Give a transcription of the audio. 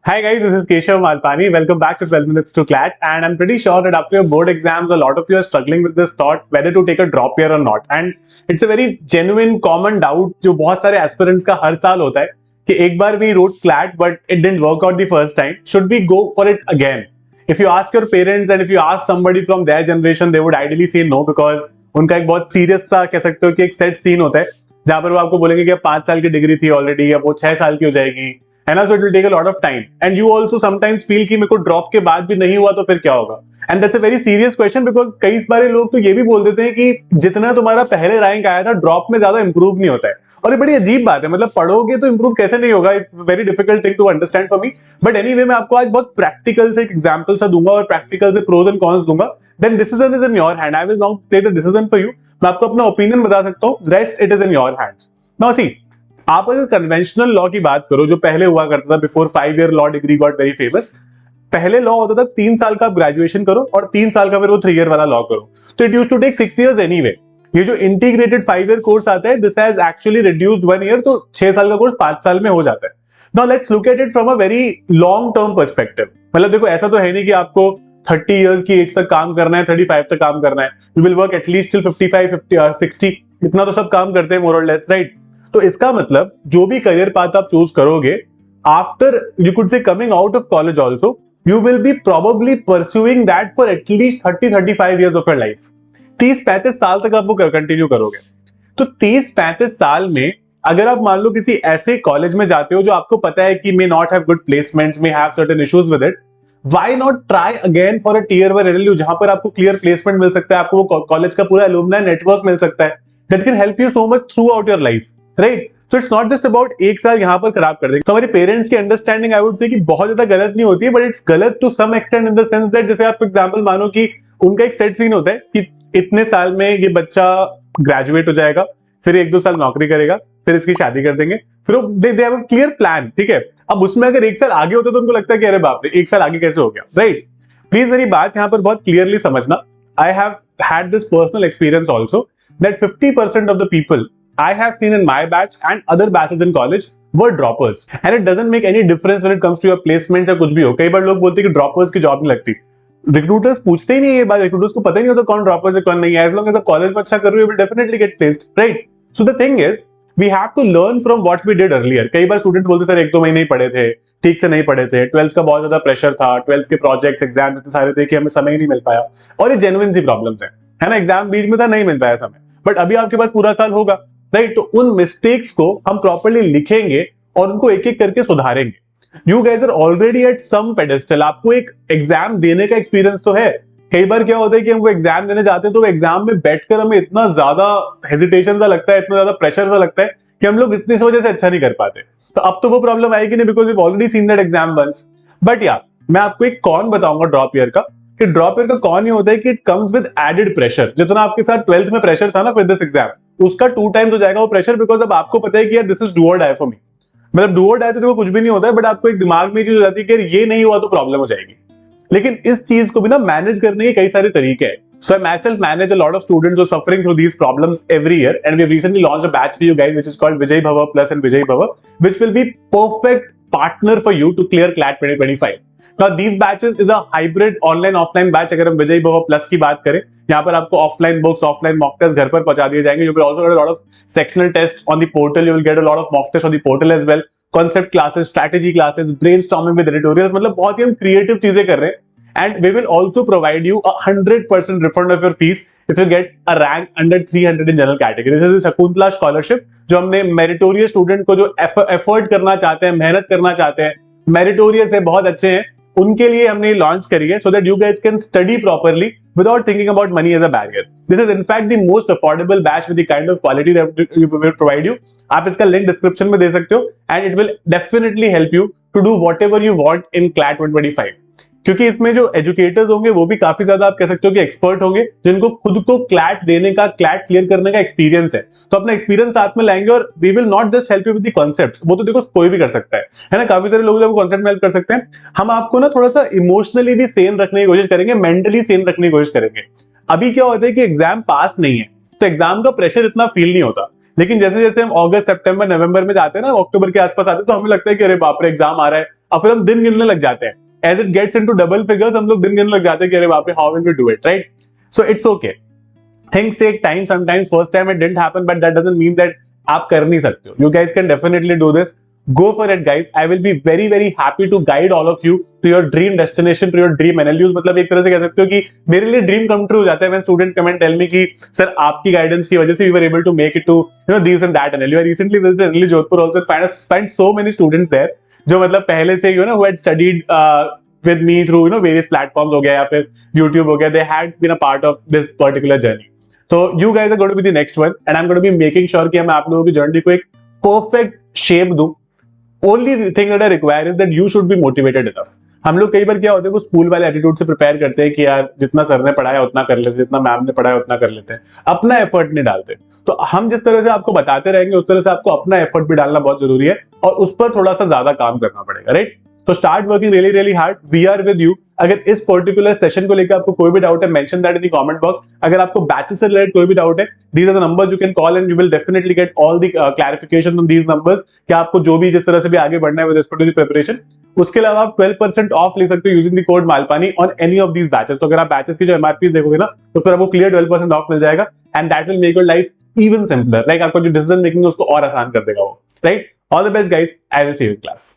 Hi guys, this is Keshav Malpani. Welcome back to 12 Minutes to CLAT. And I'm pretty sure that after your board exams, a lot of you are struggling with this thought whether to take a drop year or not. And it's a very genuine, common doubt जो बहुत सारे aspirants का हर साल होता है कि एक बार we wrote CLAT but it didn't work out the first time. Should we go for it again? If you ask your parents and if you ask somebody from their generation, they would ideally say no because उनका एक बहुत serious सा कह सकते हो कि एक set scene होता है जहां पर वो आपको बोलेंगे कि अब 5 साल की डिग्री थी ऑलरेडी, अब वो 6 साल की हो जाएगी, है ना. So it will take a lot of time and you also sometimes feel कि मेरे को ड्रॉप के बाद भी नहीं हुआ तो फिर क्या होगा. And that's a very serious question because कई सारे लोग तो ये भी बोल देते हैं कि जितना तुम्हारा पहले रैंक आया था ड्रॉप में ज्यादा इंप्रूव नहीं होता है. और ये बड़ी अजीब बात है, मतलब पढ़ोगे तो इंप्रूव कैसे नहीं होगा. It's very difficult thing to understand for me. But anyway मैं आपको आज बहुत प्रैक्टिकल से एक एग्जांपल सा दूंगा और प्रैक्टिकल से प्रोज एंड कॉन्स दूंगा. Then decision is in your hand. I will not take the decision for you. मैं आपको अपना ओपिनियन बता सकता हूँ, rest it is in your hands. Now see, आप अगर कन्वेंशनल लॉ की बात करो जो पहले हुआ करता था before 5 year law degree got very famous, पहले लॉ होता था 3 साल का आप ग्रेजुएशन करो और 3 साल का फिर वो 3 ईयर वाला लॉ करो. तो it used to take 6 years anyway. ये जो इंटीग्रेटेड 5 ईयर कोर्स आता है, this has actually reduced 1 year, तो 6 साल का कोर्स 5 साल में हो जाता है. Now let's look at it from a very long term perspective. मतलब देखो, ऐसा तो है नहीं कि आपको 30 इयर्स की एज तक काम करना है, 35 तक काम करना है. You will work at least till 55 50 60. इतना तो सब काम करते हैं मोर और लेस, राइट. तो इसका मतलब जो भी करियर पाथ आप चूज करोगे after you could say coming out of college also, you will be probably pursuing that for at least 30-35 years of your life. 30-35 साल तक आप वो कंटिन्यू करोगे. तो 30-35 साल में अगर आप मान लो किसी ऐसे कॉलेज में जाते हो जो आपको पता है कि may not have good placements, may have certain issues with it, why not try again for a tier 1 LLU जहां पर आपको क्लियर प्लेसमेंट मिल सकता है, आपको वो कॉलेज का पूरा एलुमनाई नेटवर्क मिल सकता है that can help you so much through out your life, right. So it's not just about एक साल यहां पर खराब कर देंगे. तो हमारे पेरेंट्स की अंडरस्टैंडिंग आई वुड से कि बहुत ज्यादा गलत नहीं होती है, बट इट्स गलत to some extent in the sense that जैसे आप एग्जांपल मानो कि उनका एक सेट सीन होता है कि इतने साल में ये बच्चा ग्रेजुएट हो जाएगा, फिर 1-2 साल नौकरी करेगा, फिर इसकी शादी कर देंगे, फिर they have a clear plan, ठीक है. अब उसमें अगर 1 साल आगे होता तो उनको लगता है कि अरे बाप रे 1 साल आगे कैसे हो गया, राइट. प्लीज मेरी बात यहां पर बहुत क्लियरली समझना. I have had this personal experience also that 50% of the people I have seen in my batch and other batches in college were droppers, and it doesn't make any difference when it comes to your placements या कुछ भी हो. कई बार लोग बोलते हैं कि droppers की जॉब नहीं लगती. रिक्रूटर्स पूछते ही नहीं है ये बात. रिक्रूटर्स को पता ही नहीं होता कौन ड्रॉपर्स है कौन नहीं है. एज लॉन्ग एज कॉलेज में अच्छा कर रहे हो, you will definitely get placed, right? So the thing is, we have to learn from what we did earlier. कई बार स्टूडेंट बोलते सर 1-2 महीने ही पढ़े थे, ठीक से नहीं पढ़े थे, 12th का बहुत ज्यादा प्रेशर था, 12th के प्रोजेक्ट्स एग्जाम इतने सारे थे कि हमें समय ही नहीं मिल पाया. और ये जेन्युइन सी प्रॉब्लम्स है ना. एग्जाम बीच में था, नहीं मिल पाया समय, बट अभी आपके पास पूरा साल होगा, राइट. तो उन मिस्टेक्स को हम प्रॉपर्ली लिखेंगे और उनको एक एक करके सुधारेंगे. You guys are already at some pedestal. आपको एक एग्जाम देने का एक्सपीरियंस तो है. कई बार क्या होता है कि हम वो एग्जाम देने जाते हैं तो एग्जाम में बैठकर हमें इतना ज्यादा हेजिटेशन सा लगता है, इतना ज्यादा प्रेशर सा लगता है कि हम लोग इतनी वजह से अच्छा नहीं कर पाते. तो अब तो वो प्रॉब्लम आएगी नहीं because we already seen that exam once. But या मैं आपको एक कॉन बताऊंगा ड्रॉप ईयर का, कि ड्रॉप ईयर का कॉन ये होता है कि it comes with added pressure. जितना आपके साथ 12th में प्रेशर था ना फिर दिस एग्जाम, उसका 2 टाइम्स हो जाएगा वो प्रेशर. बिकॉज अब आपको पता है कि यार दिस इज डू और डाई फॉर मी. मतलब डू और डाई तो देखो कुछ भी नहीं होता है, बट आपको एक दिमाग में चीज हो जाती है कि ये नहीं हुआ तो प्रॉब्लम हो जाएगी. लेकिन इस चीज को भी ना मैनेज करने के कई सारे तरीके हैं. So I myself manage a lot of students who are suffering through these problems every year, and we have recently launched a batch for you guys which is called Vijay Bhava Plus and Vijay Bhava, which will be perfect partner for you to clear CLAT 2025. Now these batches is a hybrid online offline batch. अगर हम Vijay Bhava Plus की बात करें, यहाँ पर आपको offline books, offline mock tests घर पर पहुंचा दिए जाएंगे. You will also get a lot of sectional tests on the portal. You will get a lot of mock tests on the portal as well. Concept classes, strategy classes, brainstorming with editorials. मतलब बहुत ही हम creative चीजें कर रहे हैं. And we will also provide you 100% refund of your fees if you get a rank under 300 in general category. This is Shakuntala scholarship जो हमने meritorious student को जो एफर्ट करना चाहते हैं, मेहनत करना चाहते हैं, मेरिटोरियस है, बहुत अच्छे हैं, उनके लिए हमने लॉन्च करी है so that you guys can study properly without thinking about money as a barrier. This is in fact the most affordable batch with the kind of quality that we will provide you. आप इसका link description में दे सकते हो and it will definitely help you to do whatever you want in CLAT 2025. क्योंकि इसमें जो educators होंगे वो भी काफी ज्यादा आप कह सकते हो कि एक्सपर्ट होंगे, जिनको खुद को क्लैट देने का, क्लैट क्लियर करने का एक्सपीरियंस है. तो अपना एक्सपीरियंस साथ में लाएंगे और we will not just help you with the concepts. वो तो देखो कोई भी कर सकता है ना. काफी सारे लोग जो कॉन्सेप्ट में हेल्प कर सकते हैं. हम आपको ना थोड़ा सा इमोशनली भी सेन रखने की कोशिश करेंगे, मेंटली सेन रखने की कोशिश करेंगे. अभी क्या होता है कि एग्जाम पास नहीं है तो एग्जाम का प्रेशर इतना फील नहीं होता. लेकिन जैसे जैसे हम अगस्त सितंबर नवंबर में जाते हैं ना, अक्टूबर के आसपास आते हैं, तो हमें लगता है कि अरे बाप रे एग्जाम आ रहा है, और फिर हम दिन गिनने लग जाते हैं। As it gets into double figures, हम लोग दिन गिनने लग जाते हैं कि अरे बाप रे how will we do it, right? So it's okay, things take time, sometimes first time it didn't happen, but that doesn't mean that आप कर नहीं सकते हो। You guys can definitely do this, go for it guys. I will be very very happy to guide all of you to your dream destination, to your dream NLUs। मतलब एक तरह से कह सकते हो कि मेरे लिए ड्रीम कम ट्रू हो जाता है when students come and tell me कि सर आपकी गाइडेंस की वजह से we were able to make it to these and that NLU। I recently visited NLU Jodhpur also and find so many students there जो मतलब पहले से who had studied with me through various platforms हो गया या फिर YouTube हो गया, they had been a part of this particular journey। तो you guys are going to be the next one and I'm going to be making sure कि मैं आप लोगों की जर्नी को एक परफेक्ट शेप दूं। Only thing that I require is that you should be motivated enough। हम लोग कई बार क्या होते हैं, वो स्कूल वाले एटीट्यूड से प्रिपेयर करते हैं कि यार जितना सर ने पढ़ाया उतना कर लेते हैं, जितना मैम ने पढ़ाया उतना कर लेते हैं, अपना एफर्ट नहीं डालते। तो हम जिस तरह से आपको बताते रहेंगे उस तरह से आपको अपना एफर्ट भी डालना बहुत जरूरी है और उस पर थोड़ा सा ज्यादा काम करना पड़ेगा, राइट? तो start working really really hard, we are with you. अगर इस पर्टिकुलर सेशन को लेकर आपको कोई भी डाउट है, mention that in the comment box. अगर आपको बैचेस से रिलेटेड कोई भी डाउट है, these are the numbers you can call and you will definitely get all the clarification on these numbers कि आपको जो भी जिस तरह से भी आगे बढ़ना है with respect to the preparation. उसके अलावा आप 12% ऑफ ले सकते हो using the code Malpani on any of these batches. तो अगर आप बैचेस की जो एमआरपी देखोगे ना, तो फिर आपको क्लियर 12% ऑफ मिल जाएगा and that will make your life even simpler. Like आपको जो डिसीजन मेकिंग है उसको और आसान कर देगा वो, right? All the best guys, I will see you in class.